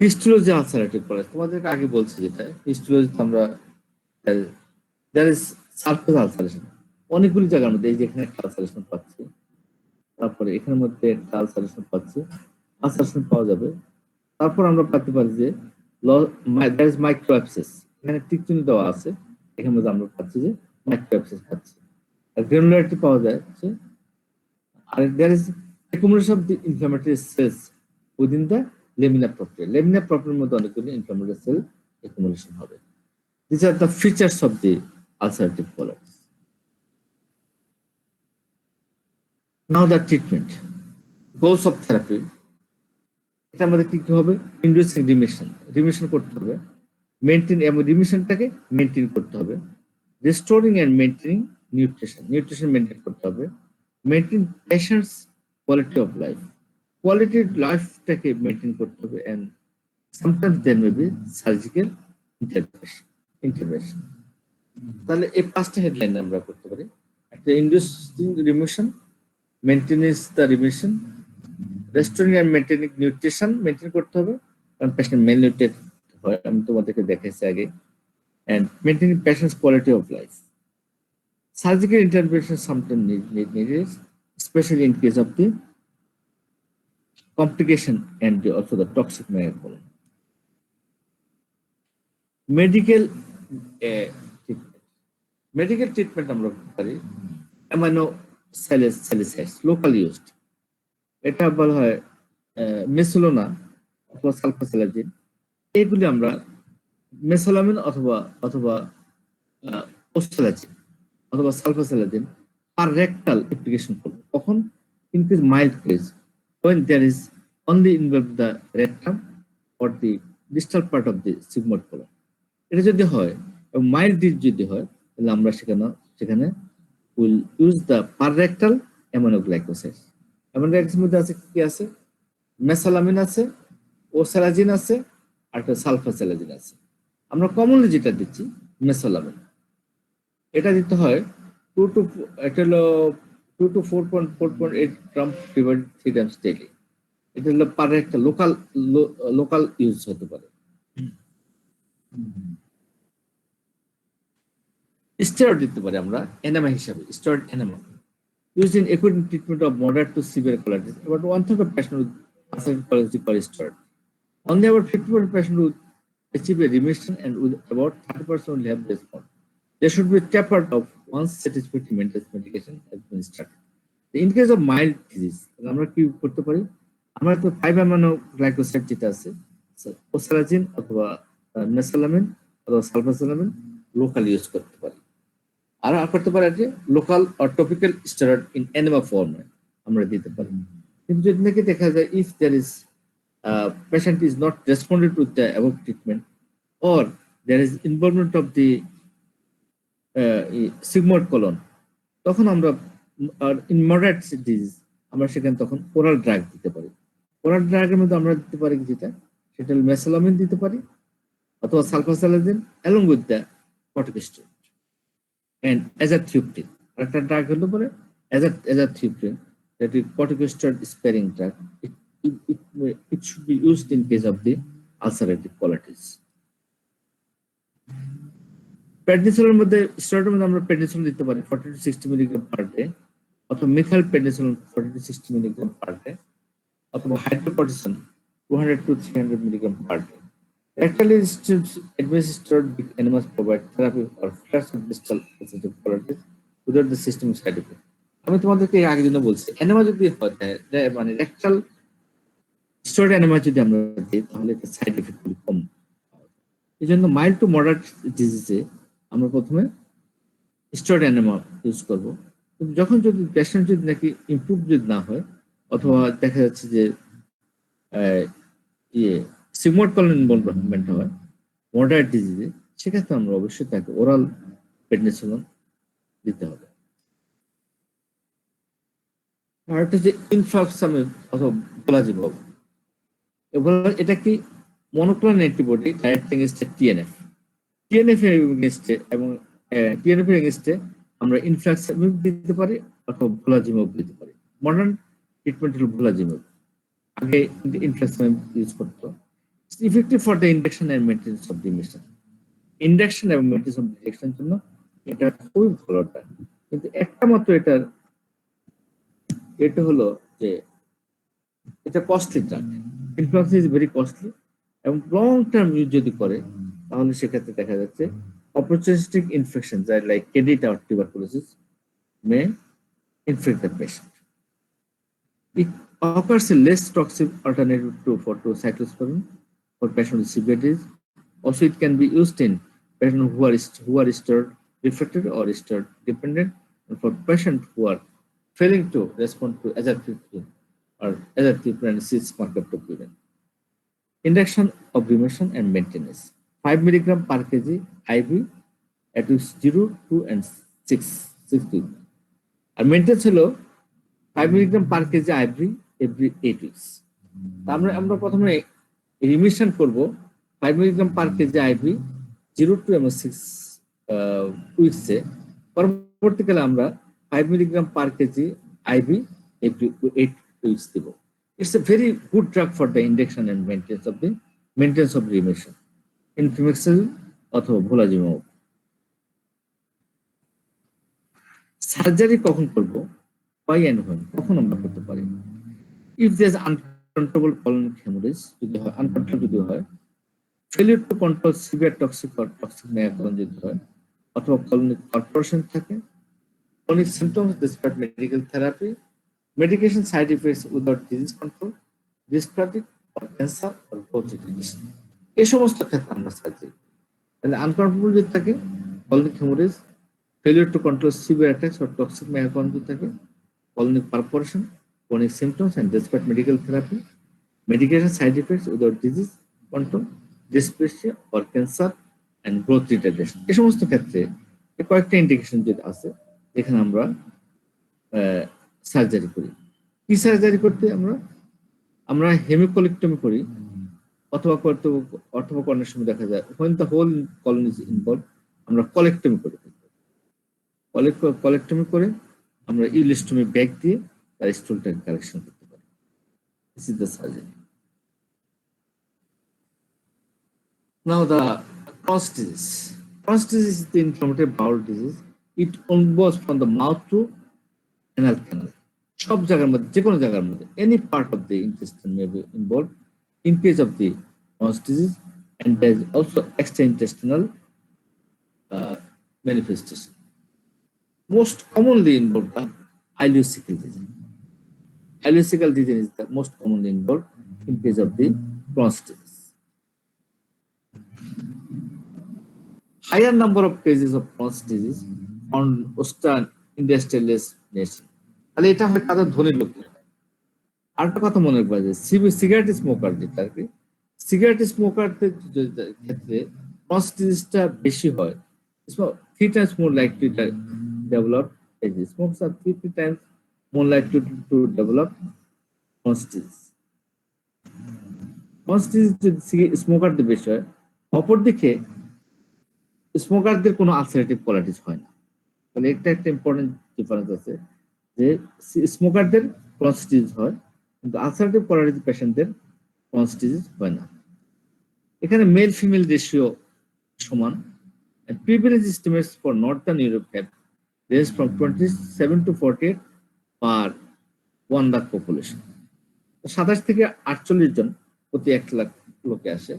Histology ulcerative colitis তোমাদেরকে আগে বলছি, যেটা হিস্টোলজিতে আমরা there is surface ulceration অনেকগুলি জায়গার মধ্যে, এই যে এখানে একটা আলসারেশন পাচ্ছি, তারপরে এখানের মধ্যে একটা আলসারেশন পাচ্ছি, আলসারেশন পাওয়া যাবে। তারপর আমরা পেতে পারি যে there is microabscess, এখানে টিকচিহ্ন দেওয়া আছে, এখানের মধ্যে আমরা পাচ্ছি যে microabscess পাচ্ছি। আর গ্রানুলারিটি পাওয়া যাচ্ছে। আর there is accumulation of the inflammatory cells within the lamina propria। lamina propria মধ্যে অনেকগুলি inflammatory cell accumulation হবে। These are the features of the ulcerative colitis. Now the treatment, goals of therapy, এটা আমাদের কি হবে? Inducing remission করতে হবে, maintain এবং রিমিশনটাকে মেইনটেইন করতে হবে, restoring and maintaining nutrition maintain করতে হবে, মেইনটেইন পেশেন্টস কোয়ালিটি অফ লাইফটাকে মেইনটেইন করতে হবে, and sometimes there may be surgical intervention. তাহলে এই পাঁচটা হেডলাইন আমরা করতে পারি। একটা inducing remission, maintenance the remission, restoring and maintaining nutrition maintain করতে হবে, কারণ পেশেন্ট মেলনিউট্রিয়েন্ট হয়, আমি তোমাদেরকে দেখাইছি আগে, and maintaining patient's quality of life. Surgical intervention sometimes needed, especially in case of the complication and also the toxic microbiome. Medical treatment আমরা পারি অ্যামাইনো স্যালিসাইডস লোকাল ইউজড, এটা বলা হয় মেসোলোনা অথবা সালফাসালাজিন। এইগুলি আমরা মেসোলামিন অথবা অথবা ওস্টালাজিন অথবা সালফাসালাজিন আর রেক্টাল অ্যাপ্লিকেশন করব। কখন? In case mild case, when there is only involved the rectum or the distal part of the sigmoid colon। এটা যদি হয় এবং মাইল্ড ডিজ যদি হয়, তাহলে আমরা সেখানে will use the per rectal aminoglycoside. Aminoglycoside মধ্যে আছে কি আছে? মেসালামিন আছে, ওসালাজিন আছে, আর একটা সালফাসালাজিন আছে। আমরা কমনলি যেটা দিচ্ছি মেসালামিন, এটা দিতে হয় 2 to 4.8 gram divided 3 Times daily. এটা হলো পাররেক্টাল লোকাল ইউজ হতে পারে। স্টেরয়েড দিতে পারি আমরা এনামা হিসাবে, steroid এনামা used in acute treatment of moderate to severe colitis. About 1/3 of patients with ulcerative colitis require steroid. Only about 50% of patients will achieve a remission, and with about 30% will have response. They should be tapered off once satisfactory maintenance medication has been started. In case of mild disease, আমরা কি করতে পারি? আমরা তো 5 amino glycoside যেটা আছে, ওসালাজিন অথবা মেসালামিন অথবা সালফাসালামিন লোকাল ইউজ করতে পারি। আর করতে পারে যে local or topical steroid in enema ফর্মে আমরা দিতে পারি। কিন্তু যদি নাকি দেখা যায় if there is patient is not responded to the above treatment or there is involvement of the sigmoid colon, তখন আমরা আর ইন মডারেট ডিজিজ আমরা সেখানে তখন ওরাল ড্রাগ দিতে পারি। ওরাল ড্রাগের মধ্যে আমরা দিতে পারি সেটা হলো মেসালামিন দিতে পারি অথবা sulfasalazine along with the corticosteroid and azathioprine. একটা ড্রাগ হতে পারে azathioprine, that is corticosteroid sparing drug. It should be used in case of the ulcerative colitis. প্রেডনিসোলের মধ্যে স্টেরয়েডের মধ্যে আমরা প্রেডনিসোল দিতে পারি 40 to 60 মিলিগ্রাম পার ডে, অথবা methyl prednisolone 40 to 60 milligram per day, অথবা hydrocortisone 200 to 300 milligram per day. Rectally administered with enemas provide therapy or flash of distal ulcerative colitis without the systemic side effect. আমি তোমাদেরকে আগে জন্য বলছি enema যদি হয় মানে রেকটাল স্টেরয়েড এনেমা যদি আমরা দিই তাহলে এটা সাইড এফেক্ট খুব কম। এই জন্য মাইল্ড টু মডারেট ডিজিজে আমরা প্রথমে স্টেরয়েড এনেমা ইউজ করব। কিন্তু যখন যদি পেশেন্ট যদি নাকি ইমপ্রুভ যদি না হয় অথবা দেখা যাচ্ছে যে সিগময়েড কলোন ইনভলভমেন্ট হয় মডারেট ডিজিজে, সেক্ষেত্রে আমরা অবশ্যই তাকে ওরাল প্রেডনিসোলন দিতে হবে। আর একটা যে ইনফ্লাক্সামিন অথবা ভোলাজিবল, এটা কি monoclonal antibody direct against TNF এর এগেইনস্টে এবং টিএনএফ এর এগেইনস্টে আমরা ইনফ্লাক্সামিন দিতে পারি অথবা ভোলাজিবল দিতে পারি। মডার্ন ট্রিটমেন্ট হলো ভোলাজিবল, আগে ইনফ্লাক্সামিন ইউজ করতো। Effective for the induction and maintenance of remission, induction এবং মেইনটেনেন্স অফ ডিরেকশনের জন্য এটা খুবই ভালো ড্রাগ। কিন্তু একটা মাত্র এটা হলো যে এটা costly drug, influenza is very costly, এবং লং টার্ম ইউজ যদি করে তাহলে সেক্ষেত্রে দেখা যাচ্ছে opportunistic infection like candida or tuberculosis may infect the patient. It offers a less toxic alternative to cyclosporin for patients with severe disease. Also, it can be used in patients who are steroid refractory or steroid dependent, and for patients who are failing to respond to azathioprine or azathioprine cis-marcaprine. Induction of remission and maintenance. 5 milligram per kg IV at weeks 0, 2, and 6 weeks. And maintenance হলো 5 milligram per kg every 8 weeks. আমরা প্রথমে remission করব 5 milligram per kg IV 0 two এবং 6 উইকসে। পরবর্তীকালে আমরা 5 milligram per kg IV every 8 weeks দেব। It's a very good drug for the induction and maintenance of remission, inflammation অথবা ভোলাজিমাব। সার্জারি কখন করব? Why and when? কখন আমরা করতে পারি? If there is uncontrollable colonic hemorrhage, যদি হয় uncontrollable যদি হয়, failure to control severe toxic or toxic megacolon যদি হয়, অথবা colonic perforation থাকে, chronic symptoms despite medical therapy, medication side effects without disease control, dysphatic or cancer or growth retardation, এই সমস্ত ক্ষেত্রে আমরা সার্জারি। তাহলে আনকন্ট্রোলেবল যদি থাকে, colonic hemorrhage, failure to control severe attacks or toxic megacolon যদি থাকে, colonic perforation, chronic symptoms and despite medical therapy, medication side effects without disease control, dysphagia or cancer and growth retardation, এই সমস্ত ক্ষেত্রে কয়েকটা indication যেটা আছে যেখানে আমরা সার্জারি করি। কি সার্জারি করতে আমরা হেমিকোলেক্টমি করি, অথবা অনেক সময় দেখা যায় when the whole colon is involved আমরা কলেক্টমি করি। কলেক্টমি করে আমরা ইউলিস্টমি ব্যাগ দিয়ে তার স্টুলটাকে কালেকশন করতে পারি। This is the surgery. Now the Crohn's disease. Crohn's disease is the inflammatory bowel disease. It involves from the mouth to anal canal. সব জায়গার মধ্যে, যে কোনো জায়গার মধ্যে, any part of the intestine may be involved in case of the Crohn's disease, and there is also extraintestinal manifestation. Most commonly involved the ileocecal disease. Ileocecal disease is the most commonly involved in case of the Crohn's disease. higher number of cases of Crohn's disease on Western industrialist nation. তাহলে এটা হয় তাদের ধনী লোকদের। আরেকটা কথা মনে রাখবা যে সিগারেট স্মোকার যেটা আর কি, সিগারেট স্মোকারদের ক্ষেত্রে Crohn's ডিজিজটা বেশি হয়। 3 times more likely to develop disease. Smokers are 3 times more likely to develop Crohn's disease. Crohn's disease যদি স্মোকারদের বেশি হয়, অপরদিকে স্মোকারদের কোনো আলসারেটিভ কোলাইটিস হয় না। তাহলে এটা একটা ইম্পর্টেন্ট ডিফারেন্স আছে যে স্মোকারদের Crohn's disease হয়, কিন্তু আলসারেটিভ কোলাইটিস পেশেন্টদের Crohn's disease হয় না। এখানে মেল ফিমেল রেশিও সমান। And prevalence estimates for Northern Europe have ranged from 27 to 48 per 1 lakh population. 27 থেকে 48 জন প্রতি 1 লাখ লোকে আসে।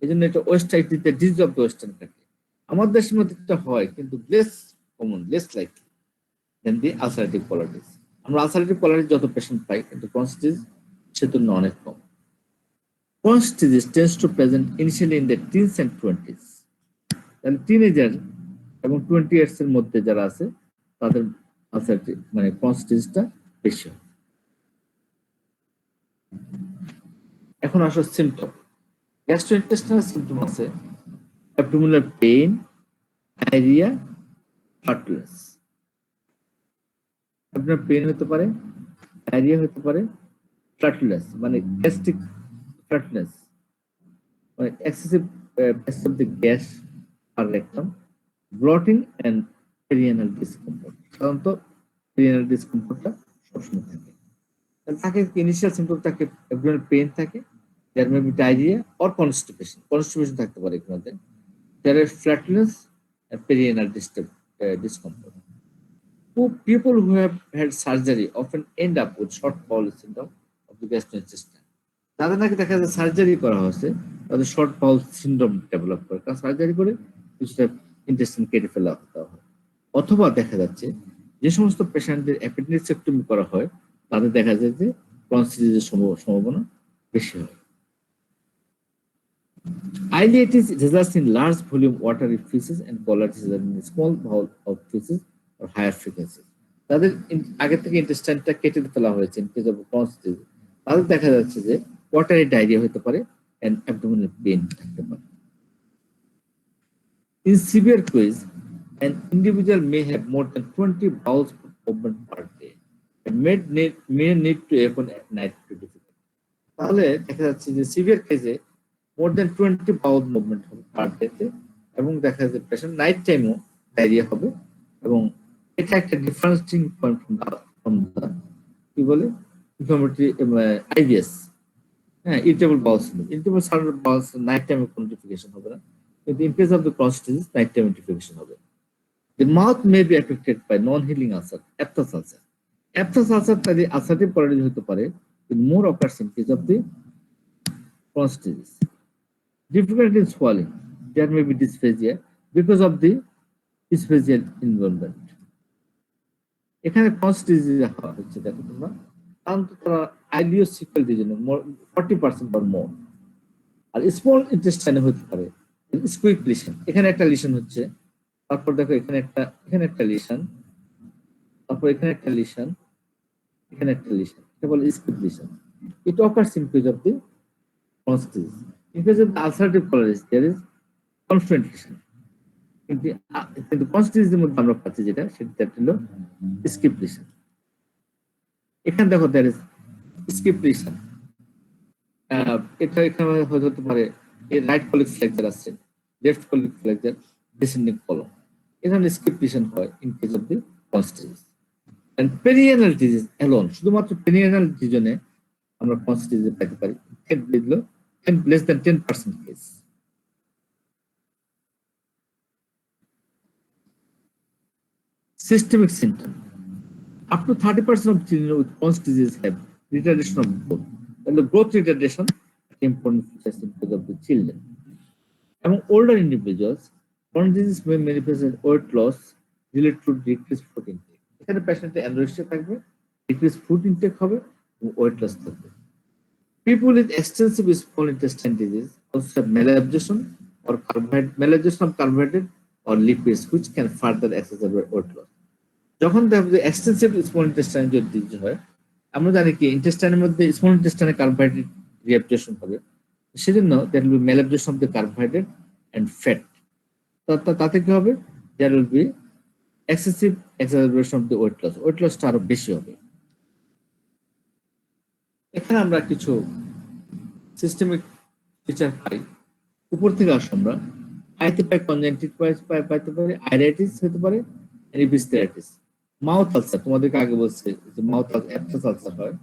এই জন্য এটা ওয়েস্ট সাইডটিতে disease of the western country. আমার দেশের মধ্যে এটা হয়, কিন্তু less common, less likely then the ulcerative colitis. আমরা আলসারেটিভ কোলাইটিস যত পেশেন্ট পাই, কিন্তু Crohn's disease সে তুলনায় অনেক কম। Crohn's disease tends to present initially in the teens and 20s. তাহলে টিনেজার এবং 20 ইয়ার্স এর মধ্যে যারা আছে তাদের আলসারেটিভ মানে Crohn's diseaseটা বেশি হয়। এখন আসো সিমটম। গ্যাস্ট্রোইন্টেস্টাইনাল সিমটম আছে অ্যাবডোমিনাল পেইন, ডায়রিয়া, ফ্লাটুলেন্স। আপনার পেইন হতে পারে, ডায়রিয়া হতে পারে, ফ্লাটুলেন্স মানে গ্যাস্ট্রিক ফ্লাটুলেন্স মানে excessive pressure of the gas আর rectum, bloating and perianal discomfort. সাধারণত পেরিয়ানাল ডিসকমফোর্টটা সবসময় থাকে। তাকে ইনিশিয়াল সিমটম থাকে অ্যাবডোমিনাল পেইন থাকে, there may be diarrhea or constipation. Constipation থাকতে পারে এর মধ্যে। There is flatulence and perianal discomfort. People who have had surgery often end up with short bowel syndrome of the gastrointestinal. তাদের নাকি দেখা যায় সার্জারি করা হয়েছে, তাদের শর্ট বাউল সিন্ড্রোম ডেভেলপ করে, কারণ সার্জারি করে কিছুটা ইন্টেস্টাইন কেটে ফেলা হয়। অথবা দেখা যাচ্ছে যে সমস্ত পেশেন্টদের অ্যাপেন্ডিসেক্টমি করা হয়, তাদের দেখা যায় যে Crohn's disease সম্ভাবনা বেশি হয়। Ileitis results in large volume watery feces and colitis in small bowel of feces or higher frequencies. তাদের আগে থেকে ইন্টেস্টাইনটা কেটে ফেলা হয়েছে in case of Crohn's disease, তাদের দেখা যাচ্ছে যে ওয়াটারি ডায়রিয়া হতে পারে and abdominal pain থাকতে পারে। In severe case, an individual may have more than 20 bowel movement per day and may need to open at night to difficult. তাহলে দেখা যাচ্ছে যে সিভিয়ার কেসে মোর দেন 20 বাউল মুভমেন্ট হবে পার ডেতে, এবং দেখা যাচ্ছে পেশেন্ট নাইট টাইমও ডায়রিয়া হবে, এবং এটা একটা ডিফারেন্সিং পয়েন্ট ফ্রম দা কি বলে ইনফ্লামেটরি আইবিএস, হ্যাঁ, irritable bowel syndrome. Irritable bowel night টাইমে কোনো ডিফিকেশন হবে না, কিন্তু in case of the Crohn's disease night টাইমে ডিফিকেশন হবে। The mouth may be affected by non-healing ulcer, aphthous ulcer. Aphthous ulcer তাদের ulcerative colitis হতে পারে, in more occurs in case of the Crohn's disease. Difficulty in swallowing. There may be dysphagia because of the dysphagial involvement. এখানে Crohn's disease হচ্ছে দেখো তোমরা, কারণ তারা আইলিওসিক্যাল disease 40% বা মোর। আর স্মল ইন্টেস্টাইনে হতে পারে স্কুইক লিশন। এখানে একটা লিশন হচ্ছে, তারপর দেখো এখানে একটা লিশন, তারপর এখানে একটা লিশন, এখানে একটা লিশন, এটা বলে স্কুইক lesion. It occurs in case of the Crohn's disease. In case of the ulcerative colitis, there is confrontation. কিন্তু Crohn's disease এর মধ্যে আমরা পাচ্ছি যেটা, সেটা হলো স্কিপ লিশন। এখানে দেখো there is স্কিপ লিশন। এটা এখানে হতে পারে রাইট কলিক ফ্লেক্সার আছে, লেফট কলিক ফ্লেক্সার, ডিসেন্ডিং কলম। এখানে স্কিপ লিশন হয় in case of the Crohn's disease। And perianal disease alone, শুধুমাত্র perianal ডিজনে আমরা Crohn's disease পেতে পারি less than 10% case. Systemic symptom. Up to 30% of children with Crohn's disease have retardation of growth. And the growth retardation is important feature symptoms of the children. Among older individuals, Crohn's disease may manifest as weight loss related to decreased food intake. এখানে পেশেন্টে anorexia থাকবে, decrease food intact হবে এবং weight loss থাকবে। People with extensive small intestine disease also have malabsorption or malabsorption of carbohydrate or lipids which can further exacerbate weight loss. যখন দেখবে extensive small intestine যদি disease হয়, আমরা জানি কি ইন্টেস্টাইনের মধ্যে স্মল ইন্টেস্টাইনে কার্বোহাইড্রেট রিঅ্যাবজর্পশন হবে, সেজন্য that will be malabsorption of the carbohydrate and fat. তাতে কি হবে, there will be excessive exacerbation of the weight লসটা আরো বেশি হবে। এখানে আমরা কিছু সিস্টেমিক ফিচার পাই, উপর থেকে আসো আমরা আইতে পাই, কনজেন্টিভাইটিস পাইতে পারি, আইরাইটিস হতে পারে, এপিস্টেরাইটিস। মাউথ আলসার, তোমাদেরকে আগে বলছে যে মাউথ অ্যাবসেস আলসার হয়।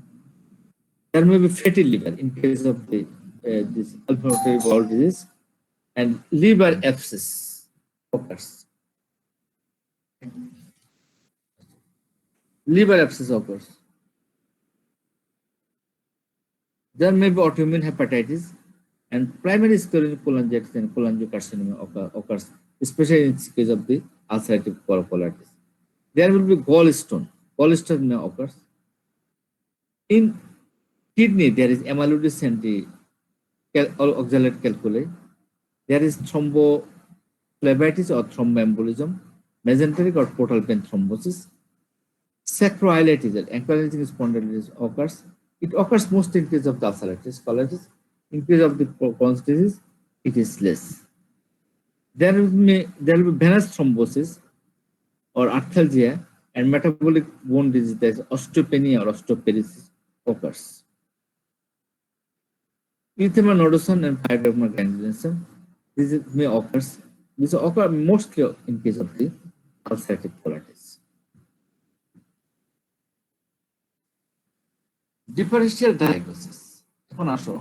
There may be fatty liver in case of the this inflammatory bowel disease, and liver abscess occurs. Liver abscess occurs. There may be autoimmune hepatitis and primary sclerosing cholangitis and cholangiocarcinoma occurs, especially in case of the ulcerative colitis. There will be gallstone. Gallstone may occur. In kidney, there is amyloidosis and the oxalate calculi. There is thrombophlebitis or thromboembolism, mesenteric or portal vein thrombosis. Sacroiliitis and ankylosing spondylitis occurs. It occurs most in case of the ulcerative colitis. In case of the Crohn's disease, it is less. There will be venous thrombosis or arthalgia and metabolic bone disease, that is osteopenia or osteoporosis occurs. Erythema nodosum and pyoderma granulosum, this may occur. This occur mostly in case of the ulcerative colitis. Differential diagnosis. এখন আসো,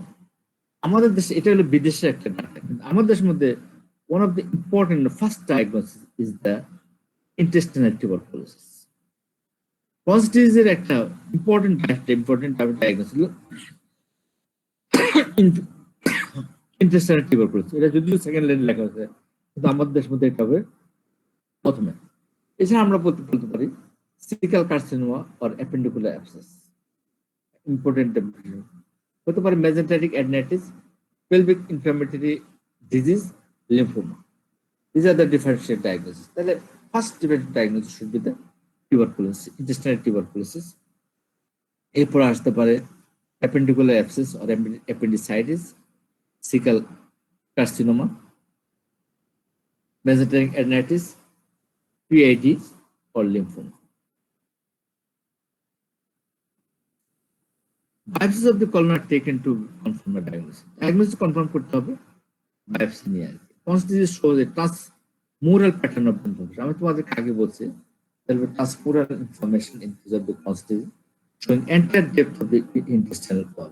আমাদের দেশে এটা হলো বিদেশের একটা data, কিন্তু আমাদের দেশের মধ্যে one of the important first diagnosis is the intestinal tuberculosis. Crohn's disease একটা ইম্পর্টেন্ট ডায়াগনোসিস ইন্টেস্টাইনাল টিউবারকুলোসিস। এটা যদিও সেকেন্ড লাইনে লেখা আছে, কিন্তু আমাদের দেশের মধ্যে এটা হবে প্রথমে। এছাড়া আমরা বলতে পারি caecal carcinoma or appendicular abscess, important হতে পারে mesenteric adenitis, pelvic inflammatory disease, lymphoma. These are the differential diagnosis. তাহলে first differential diagnosis should be the tuberculosis, intestinal tuberculosis. এরপর আসতে পারে appendicular abscess or appendicitis, cecal carcinoma, mesenteric adenitis, PID or lymphoma. Biopsies of the colon are taken to confirm the diagnosis. Diagnosis confirm করতে হবে biopsy নিয়ে আর কি। Crohn's disease shows a transmural pattern of inflammation. আমি তোমাদেরকে আগে বলছি there will be transmural inflammation in case of the Crohn's disease, showing entire depth of the intestinal wall.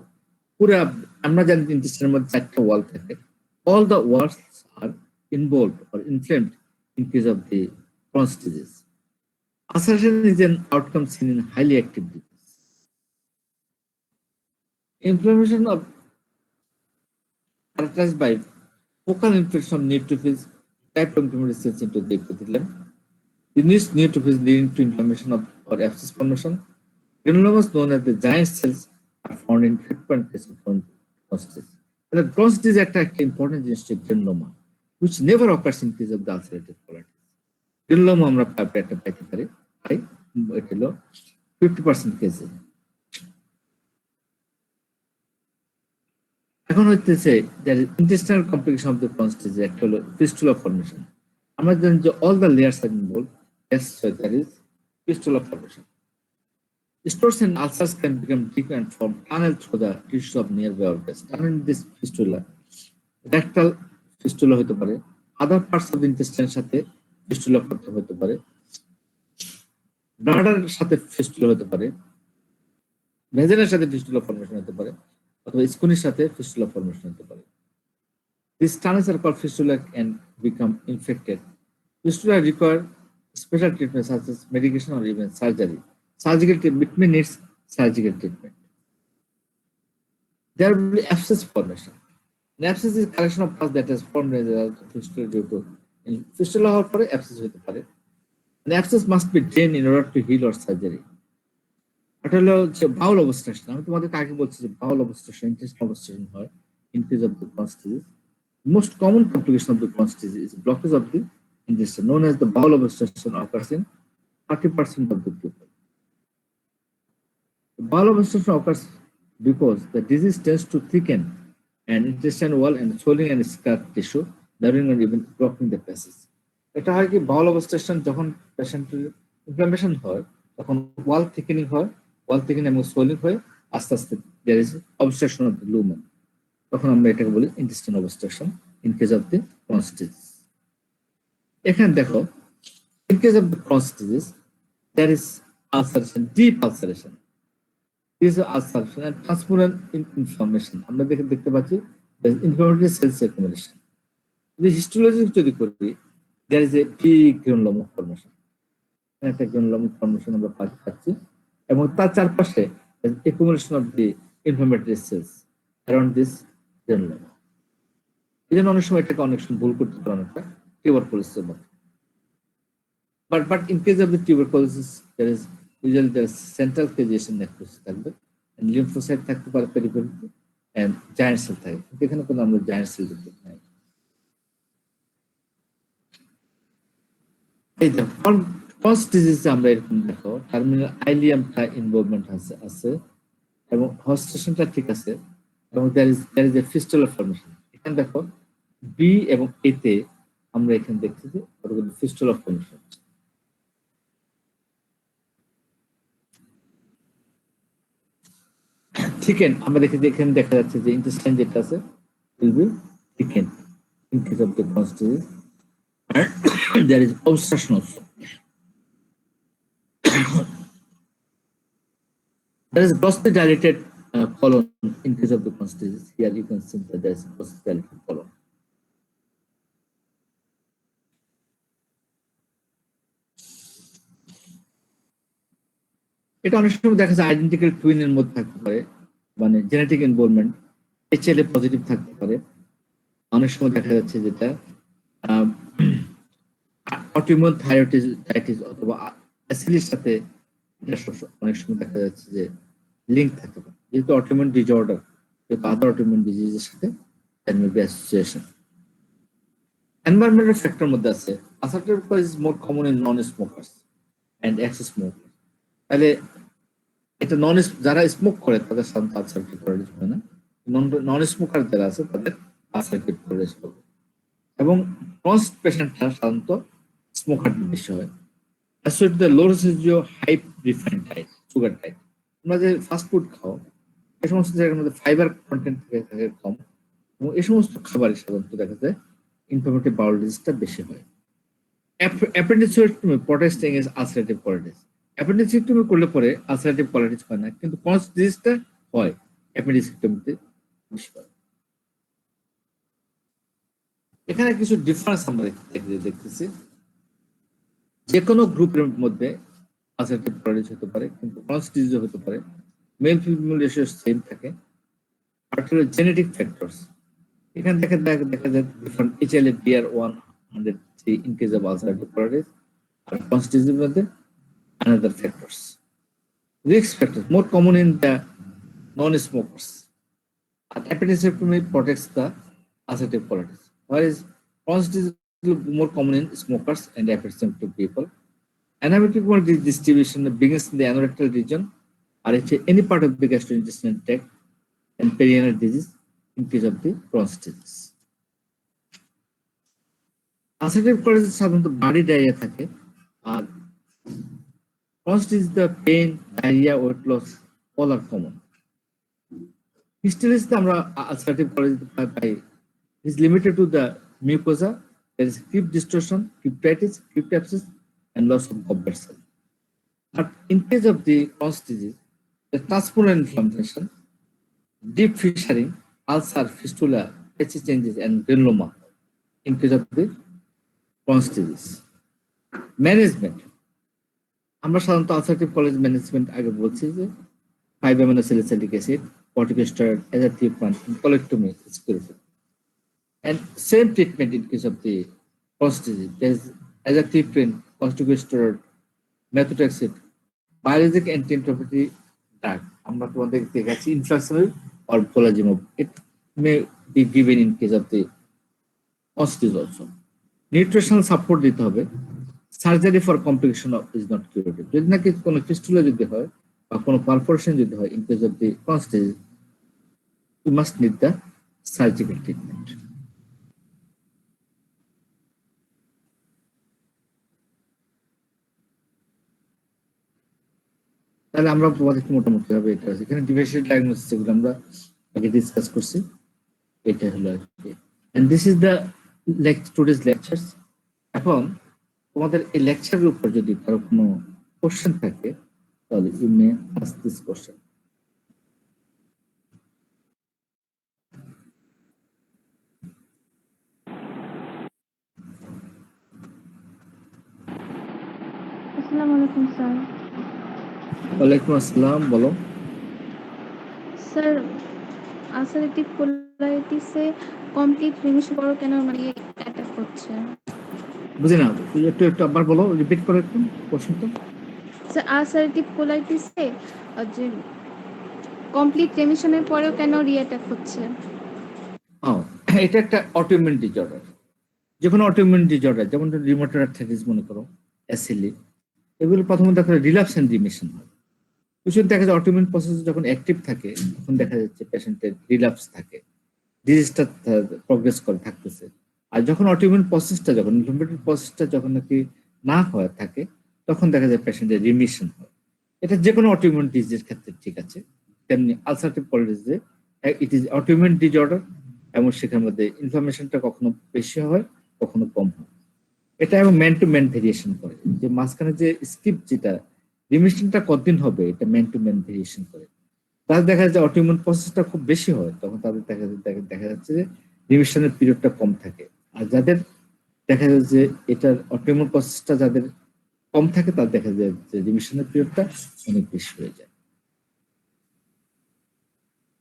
পুরা আমরা জানি intestinal মধ্যে 4টা wall থাকে, all the walls are involved or inflamed in case of the Crohn's disease. Ulceration is an outcome seen in highly active disease. Inflammation of characterized by focal infection of neutrophils, type of inflammatory cells into the epithelium. These neutrophils leading to inflammation of or abscess formation. Granulomas known as the giant cells are found in frequent cases of Crohn's disease. The Crohn's disease একটা important জিনিস হচ্ছে granuloma, which never occurs in case of the ulcerative colitis. Granuloma আমরা একটা পাইতে পারি, এটা হলো 50% কেসে। এখন হচ্ছে intestinal complication of the Crohn's disease একটা হলো fistula formation. আমরা জানি যে all the layers are involved. Yes, so there is fistula formation. Stores and ulcers can become deep and form tunnel through the tissues of nearby organs. Tunnel in this fistula, rectal fistula হতে পারে, other parts of the intestine সাথে fistula হতে পারে, bladder সাথে fistula হতে পারে, ভেজালের সাথে fistula formation হতে পারে, অথবা স্কুনির সাথে fistula formation হতে পারে। These tunnels are called fistula and become infected. Fistula require special treatment such as medication or even surgery. Surgical treatment needs surgical treatment. There will be abscess formation. An abscess is collection of pus that has formed as a result of fistula due to fistula হওয়ার পরে abscess হতে পারে। An abscess must be drained in order to heal or surgery. এটা হলো যে bowel obstruction। আমি তোমাদেরকে আগে বলছি যে bowel obstruction, intestinal obstruction হয় in case of the Crohn's disease. Most common complication of the Crohn's disease is blockage of the intestine, known as the bowel obstruction, occurs in 30% of the people. The bowel obstruction occurs because the disease tends to thicken an intestinal wall and swelling and scar tissue, narrowing and even blocking the passage. এটা হয় কি বাউল obstruction যখন পেশেন্টের inflammation হয় তখন ওয়াল thickening হয়, ওয়াল thickening এবং swelling হয়ে আস্তে আস্তে there is obstruction of the lumen, তখন আমরা এটাকে বলি intestine obstruction in case of the chronic disease. এখানে দেখো in case of the chronic disease there is ulceration, deep ulceration, this ulceration and transparent inflammation. আমরা দেখতে পাচ্ছি ইনফ্লামেটরি সেলস অ্যাকুমুলেশন। যদি হিস্টোলজি যদি করি there is a big granuloma formation, একটা granuloma formation আমরা পাচ্ছি এবং তার চারপাশে accumulation of the inflammatory cells around this granuloma। এই জন্য অনেক সময় এটাকে অনেক সময় ভুল করতে পারে অনেকটা টিউবারকুলোসিসের মতো। But in case of the tuberculosis there is usually there is central caseation necrosis থাকবে and lymphocyte থাকতে পারে পেরিফেরিতে and giant cell থাকে, এখানে কোনো আমরা giant cell দেখতে পাই। এই যে ফার্স্ট ডিজিজ আমরা এরকম দেখো টার্মিনাল আইলিয়ামটা ইনভলভমেন্ট আছে এবং হস্টেশনটা ঠিক আছে এবং there is a fistula formation। এখানে দেখো বি এবং এ তে আমরা এখানে দেখছি যে ফিস্টুলা ফর্মেশন। থিকেন আমরা দেখি যে এখানে দেখা যাচ্ছে যে ইন্টেস্টাইন যেটা আছে will be thickened in case of the chronic disease and there is obstruction also। There is grossly dilated colon in case of the chronic disease. Here you can see that there is grossly dilated colon। এটা অনেক সময় দেখা যায় identical টুইনের মধ্যে থাকতে পারে, মানে genetic involvement HLA positive থাকতে পারে। অনেক সময় দেখা যাচ্ছে যেটা অটোইমিউন থাইরয়েডাইটিস অথবা অ্যাসিলির সাথে অনেক সময় দেখা যাচ্ছে যে লিঙ্ক থাকতে পারে, যেহেতু অটোইমিউন ডিসঅর্ডার, যেহেতু আদার অটোইমিউন ডিজিজের সাথে অ্যাসোসিয়েশন। এনভায়রনমেন্টাল ফ্যাক্টর মধ্যে আছে ulcerative colitis more common in non smokers and ex smoker. তাহলে এটা যারা স্মোক করে তাদের সাধারণত আলসারেটিভ কলিটিস হয় না, নন স্মোকার যারা আছে তাদের আলসারেটিভ কলিটিস হবে এবং ক্রনিক পেশেন্টরা সাধারণত স্মোকার বেশি হয়। Associated the low residue high refined diet, sugar diet. তোমরা যে ফাস্ট ফুড খাও এই সমস্ত জায়গার মধ্যে ফাইবার কন্টেন্ট থাকে কম এবং এই সমস্ত খাবারে সাধারণত দেখা যায় ইনফ্লামেটরি বাউল ডিজিজটা বেশি হয়। অ্যাপেন্ডিসাইটেক্টমি প্রোটেক্টস এগেইনস্ট আলসারেটিভ কলিটিস। অ্যাপেন্ডিসাইটেক্টমি করলে পরে আলসারেটিভ কলিটিস হয় না, কিন্তু ক্রনিক ডিজিজটা হয় অ্যাপেন্ডিসাইটেক্টমিতে বেশি হয়। এখানে কিছু ডিফারেন্স আমরা দেখতেছি, যে কোনো গ্রুপের মধ্যে আলসারেটিভ কলিটিস হতে পারে কিন্তু ক্রনিক ডিজিজ হতে পারে। মেল ফিমেল রেশিও সেম থাকে। পার্টিকুলার জেনেটিক ফ্যাক্টরস এখানে দেখা যায় different HLA BR 103 in case of ulcerative colitis আর ক্রনিক ডিজিজের মধ্যে another factors। Risk factors more common in the non-smokers. Appendectomy protects the ulcerative colitis, whereas chronic disease is more common in smokers and asymptomatic people. Anatomical distribution begins in the anorectal region or any part of the gastrointestinal tract and perianal disease in case of the chronic disease. Ulcerative colitis সাধারণত body diarrhea থাকে আর chronic is the pain, diarrhea, weight loss, all are common. History আমরা ulcerative colitis pi is limited to the mucosa. There is crypt distortion, cryptitis, crypt abscess, and loss of goblet cell. But in case of the chronic disease, the transparent inflammation, deep fissuring, ulcer, fistula, patchy changes, and granuloma in case of the chronic disease. Management. আমরা সাধারণত ulcerative কলিটিস management আগে বলছি যে 5-amino salicylic acid, corticosteroid, azathioprine, colectomy is critical. And same treatment in case of the chronic disease. There is azathioprine, corticosteroid, methotrexate, biologic anti-inflammatory drug. আমরা তোমাদের দেখাচ্ছি inflammatory or collagenol. It may be given in case of the chronic disease also. Nutritional support দিতে হবে। Surgery for complication of is not curative. যদি নাকি কোনো fistula যদি হয় বা কোনো পারফোরেশন যদি হয় ইন কেস অফ দি কনস্টেজ, you must need the surgical treatment. তাহলে আমরা তোমাদেরকে মোটামুটি ভাবে এটা আছে। এখানে ডিফারেন্সিয়েট ডায়াগনোসিস যেগুলো আমরা আগে ডিসকাস করছি, এটা হলো আর কি। And this is the today's lectures. এখন তোমাদের এই লেকচারের উপর যদি কারো কোনো কোশ্চেন থাকে তাহলে you may ask this question. আসসালামু আলাইকুম স্যার। ওয়ালাইকুম আসসালাম, বলো। স্যার, আলসারেটিভ কোলাইটিসে কমপ্লিট রিমিশন পরও কেন অ্যাটাক হচ্ছে? বুঝি না, একটু একটু আবার বলো, রিপিট করো একটু কোশ্চেনটা। স্যার, আলসারেটিভ কোলাইটিসে যে কমপ্লিট রিমিশনের পরেও কেন রিঅ্যাটাক হচ্ছে? এটা একটা অটোইমিউন ডিসঅর্ডার। যে কোনো অটোইমিউন ডিসঅর্ডার, যেমন রিউমাটয়েড আর্থ্রাইটিস মনে করো, অ্যাসিলি, এগুলো প্রথমত দেখা যায় রিল্যাপস এন্ড রিমিশন হয়। কিছু দেখা যায় অটোইমিউন প্রসেস যখন অ্যাক্টিভ থাকে তখন দেখা যাচ্ছে পেশেন্টের রিল্যাপস থাকে, ডিজিজটা প্রগ্রেস করে থাকতেছে। আর যখন অটোইমিউন প্রসেসটা যখন ইনফ্লামেটরি প্রসেসটা যখন নাকি না হয় থাকে তখন দেখা যায় পেশেন্টের রিমিশন হয়। এটা যে কোনো অটোইমিউন ডিজিজের ক্ষেত্রে ঠিক আছে। তেমনি আলসারেটিভ কোলাইটিসে ইট ইজ অটোইমিউন ডিসঅর্ডার, এবং সেখানের মধ্যে ইনফ্লামেশনটা কখনো বেশি হয় কখনো কম হয়। এটা এবং ম্যান টু ম্যান ভেরিয়েশন করে, যে মাঝখানে যে স্কিপ যেটা রিমিশনটা কতদিন হবে এটা ম্যান টু ম্যান ভেরিয়েশন করে। তাদের দেখা যাচ্ছে অটোইমিউন প্রসেসটা খুব বেশি হয় তখন তাদের দেখা যাচ্ছে যে রিমিশনের পিরিয়ডটা কম থাকে। আর যাদের দেখা যাচ্ছে যে এটার অটোইমিউন প্রসেসটা যাদের কম থাকে তাদের দেখা যায় যে রিমিশনের পিরিয়ডটা অনেক বেশি হয়ে যায়।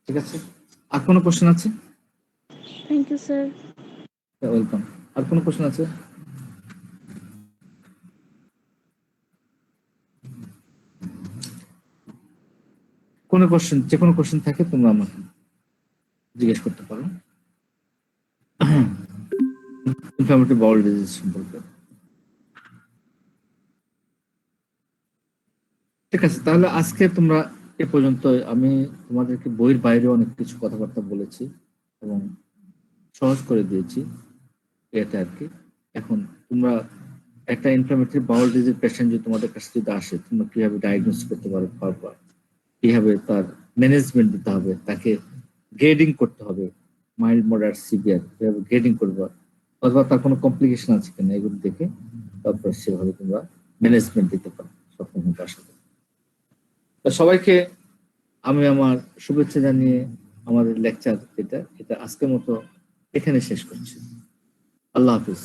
ঠিক আছে, আর কোনো কোশ্চেন আছে? Thank you sir. ওয়েলকাম। আর কোনো কোশ্চেন আছে? কোনো কোশ্চেন, যে কোনো কোশ্চেন থাকে তোমরা আমাকে জিজ্ঞেস করতে পারো ইনফ্লামেটরি বাউল ডিজিজ সম্পর্কে। ঠিক আছে, তাহলে আজকে তোমরা এ পর্যন্ত। আমি তোমাদেরকে বইয়ের বাইরে অনেক কিছু কথাবার্তা বলেছি এবং সহজ করে দিয়েছি এটা আর কি। এখন তোমরা একটা ইনফ্লামেটরি বাউল ডিজিজ পেশেন্ট যদি তোমাদের কাছে যদি আসে, তোমরা কিভাবে ডায়াগনোস করতে পারো, পারবা কিভাবে তার ম্যানেজমেন্ট দিতে হবে, তাকে গ্রেডিং করতে হবে, মাইল্ড মডারেট সিভিয়ার কিভাবে গ্রেডিং করবা, অথবা তার কোনো কমপ্লিকেশন আছে কিনা এগুলো দেখে তারপর সেভাবে তোমরা ম্যানেজমেন্ট দিতে পারো সক্ষম হবে আশা করি। তো সবাইকে আমি আমার শুভেচ্ছা জানিয়ে আমাদের লেকচার এটা এটা আজকের মতো এখানে শেষ করছি। আল্লাহ হাফিজ।